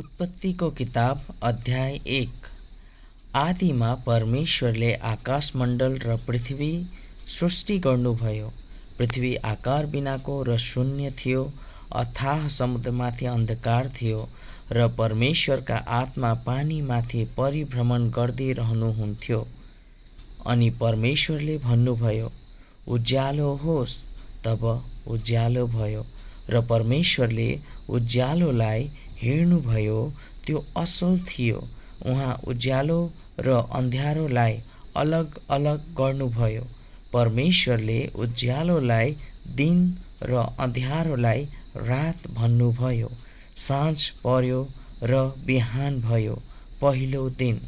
उत्पत्तिको किताब अध्याय 1। आदिमा परमेश्वरले आकाशमण्डल र पृथ्वी सृष्टि गर्नुभयो। पृथ्वी आकार बिनाको र शून्य थियो, अथाह समुद्रमाथि अन्धकार थियो र परमेश्वरका आत्मा पानीमाथि परिभ्रमण गर्दिरहनुहुन्थ्यो। अनि परमेश्वरले भन्नुभयो, उज्यालो होस्, तब उज्यालो भयो। र परमेश्वरले उज्यालोलाई हेर्नुभयो, त्यो असल थियो। उहाँ उज्यालो र अँध्यारोलाई अलग अलग गर्नुभयो। परमेश्वरले उज्यालोलाई दिन र अँध्यारोलाई रात भन्नुभयो। साँझ पर्यो र बिहान भयो, पहिलो दिन।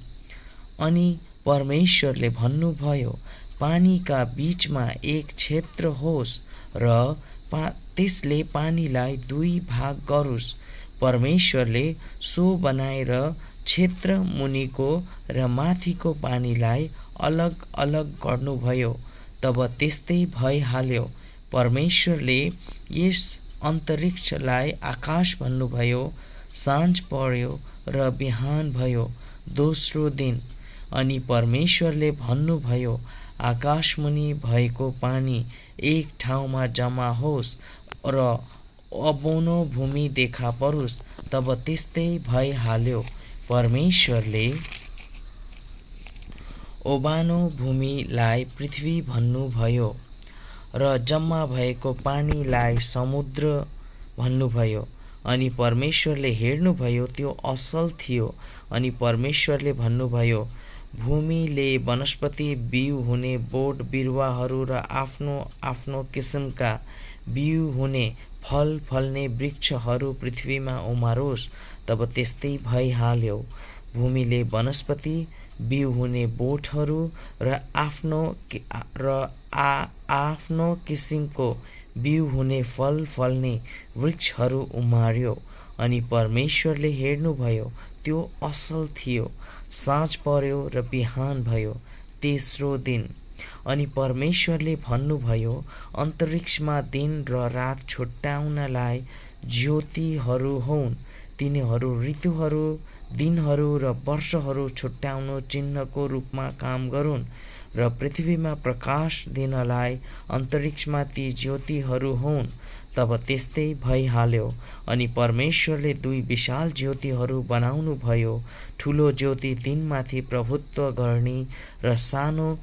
अनि परमेश्वरले भन्नुभयो, पानीका बीचमा एक क्षेत्र होस् र त्यसले पानीलाई दुई भाग गरोस्। परमेश्वरले सो बनाएर क्षेत्र मुनिको र माथिको पानीलाई अलग अलग गर्नुभयो। तब त्यस्तै भइहाल्यो। परमेश्वरले यस अन्तरिक्षलाई आकाश भन्नुभयो। साँझ पर्यो र बिहान भयो, दोस्रो दिन। अनि परमेश्वरले भन्नुभयो, आकाशमुनि भएको पानी एक ठाउँमा जम्मा होस् र अबोनो भूमि देखा परोस्। तब त्यस्तै भइहाल्यो। परमेश्वरले ओबानो भूमिलाई पृथ्वी भन्नुभयो र जम्मा भएको पानीलाई समुद्र भन्नुभयो। अनि परमेश्वरले हेर्नुभयो, त्यो असल थियो। अनि परमेश्वरले भन्नुभयो, भूमिले वनस्पति, बिउ हुने बोट बिरुवाहरू र आफ्नो आफ्नो किसिमका बिउ हुने फल फल्ने वृक्षहरू पृथ्वीमा उमारोस्। तब त्यस्तै भइहाल्यो। भूमिले वनस्पति, बिउ हुने बोटहरू र आफ्नो किसिमको बिउ हुने फल फल्ने वृक्षहरू उमार्यो। अनि परमेश्वरले हेर्नुभयो, त्यो असल थियो। साँझ पर्यो र बिहान भयो, तेस्रो दिन। अनि परमेश्वरले भन्नुभयो, अन्तरिक्षमा दिन र रात छुट्याउनलाई ज्योतिहरू हुन्। तिनीहरू ऋतुहरू, दिनहरू र वर्षहरू छुट्याउनु चिन्हको रूपमा काम गरून्। र पृथ्वीमा प्रकाश दिनलाई अन्तरिक्षमा ती ज्योतिहरू हुन्। तब त्यस्तै भइहाल्यो। अनि परमेश्वरले दुई विशाल ज्योतिहरू बनाउनुभयो, ठुलो ज्योति दिनमाथि प्रभुत्व गर्ने र सानो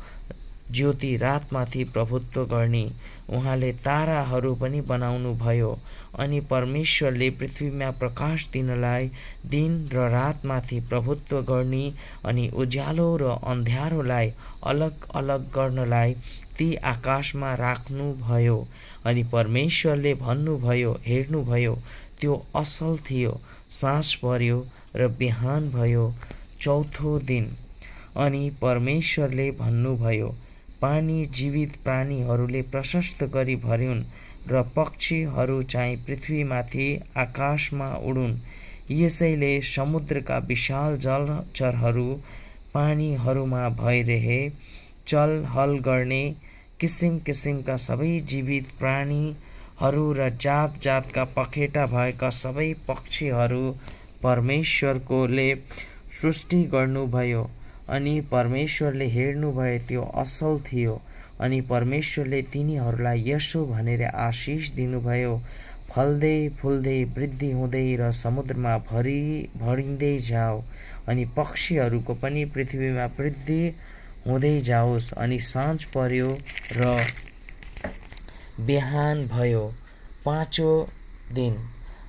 ज्योति रातमाथि प्रभुत्व गर्ने। उहाँले ताराहरू पनि बनाउनुभयो। अनि परमेश्वरले पृथ्वीमा प्रकाश दिनलाई दिन र रातमाथि प्रभुत्व गर्ने अनि उज्यालो र अँध्यारोलाई अलग अलग गर्नलाई ती आकाशमा राख्नुभयो। अनि परमेश्वरले भन्नुभयो, हेर्नुभयो, त्यो असल थियो। साँझ पर्यो र बिहान भयो, चौथो दिन। अनि परमेश्वरले भन्नुभयो, पानी जीवित प्राणीहरूले प्रशस्त गरी भरिउन् र पक्षीहरू चाहिँ पृथ्वीमाथि आकाशमा उडुन्। यसैले समुद्रका विशाल जलचरहरू पानीहरूमा भइरहे, चलहल गर्ने किसिम किसिमका सबै जीवित प्राणीहरू र जात जातका पखेटा भएका सबै पक्षीहरू परमेश्वरकोले सृष्टि गर्नुभयो। अनि परमेश्वरले हेर्नुभयो, त्यो असल थियो। अनि परमेश्वरले तिनीहरूलाई यसो भनेर आशिष दिनुभयो, फल्दै फुल्दै वृद्धि हुँदै र समुद्रमा भरिँदै जाओ। अनि पक्षीहरूको पनि पृथ्वीमा वृद्धि हुँदै जाओस्। अनि साँझ पर्यो र बिहान भयो, पाँचौँ दिन।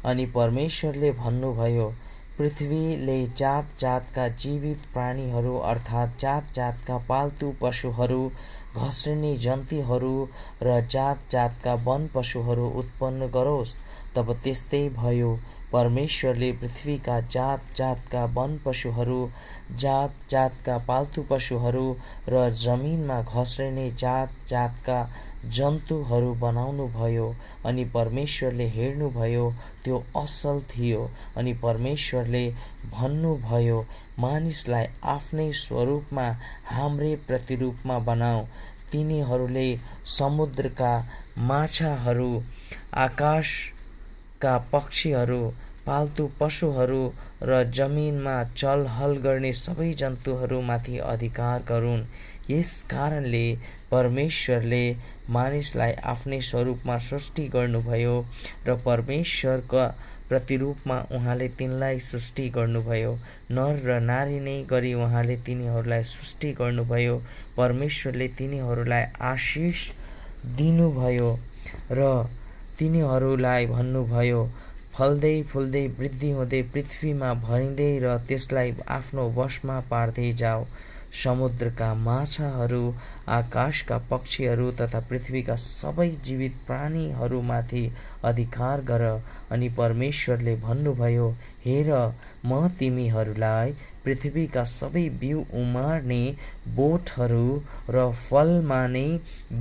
अनि परमेश्वरले भन्नुभयो, पृथ्वीले जात जातका जीवित प्राणीहरू अर्थात् जात जातका पाल्तु पशुहरू, घस्रिने जन्तुहरू र जात जातका वन पशुहरू उत्पन्न गरोस्। तब त्यस्तै भयो। परमेश्वरले पृथ्वीका जात जातका वन पशुहरू, जात जातका पाल्तु पशुहरू र जमिनमा घस्रिने जात जातका जन्तुहरू बनाउनुभयो। अनि परमेश्वरले हेर्नुभयो, त्यो असल थियो। अनि परमेश्वरले भन्नुभयो, मानिसलाई आफ्नै स्वरूपमा, हाम्रै प्रतिरूपमा बनाऊ। तिनीहरूले समुद्रका माछाहरू, आकाशका पक्षीहरू, पाल्तु पशुहरू र जमिनमा चलहल गर्ने सबै जन्तुहरूमाथि अधिकार गरून्। यस कारणले परमेश्वरले मानिसलाई आफ्नै स्वरूपमा सृष्टि गर्नुभयो र परमेश्वरका प्रतिरूपमा उहाँले तिनलाई सृष्टि गर्नुभयो। नर र नारी नै गरी उहाँले तिनीहरूलाई सृष्टि गर्नुभयो। परमेश्वरले तिनीहरूलाई आशिष दिनुभयो र तिनीहरूलाई भन्नुभयो, फल्दै फुल्दै वृद्धि हुँदै पृथ्वीमा भरिँदै र त्यसलाई आफ्नो वशमा पार्दै जाऊ। समुद्रका माछाहरू, आकाशका पक्षीहरू तथा पृथ्वीका सबै जीवित प्राणीहरूमाथि अधिकार गर। अनि परमेश्वरले भन्नुभयो, हेर, म तिमीहरूलाई पृथ्वीका सबै बिउ उमार्ने बोटहरू र फलमा नै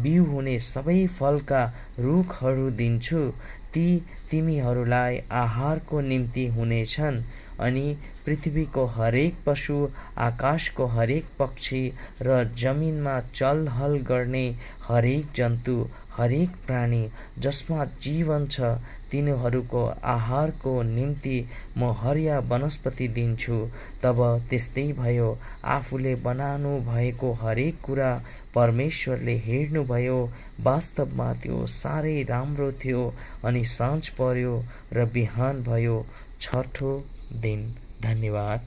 बिउ हुने सबै फलका रुखहरू दिन्छु। ती तिमीहरूलाई आहारको निम्ति हुनेछन्। अनि पृथ्वीको हरेक पशु, आकाशको हरेक पक्षी र जमिनमा चलहल गर्ने हरेक जन्तु, हरेक प्राणी जसमा जीवन छ, तिनीहरूको आहारको निम्ति म हरिया वनस्पति दिन्छु। तब त्यस्तै भयो। आफूले बनाउनु भएको हरेक कुरा परमेश्वरले हेर्नुभयो। वास्तवमा त्यो साह्रै राम्रो थियो। अनि साँझ पर्यो र बिहान भयो, छठौँ दिन। धन्यवाद।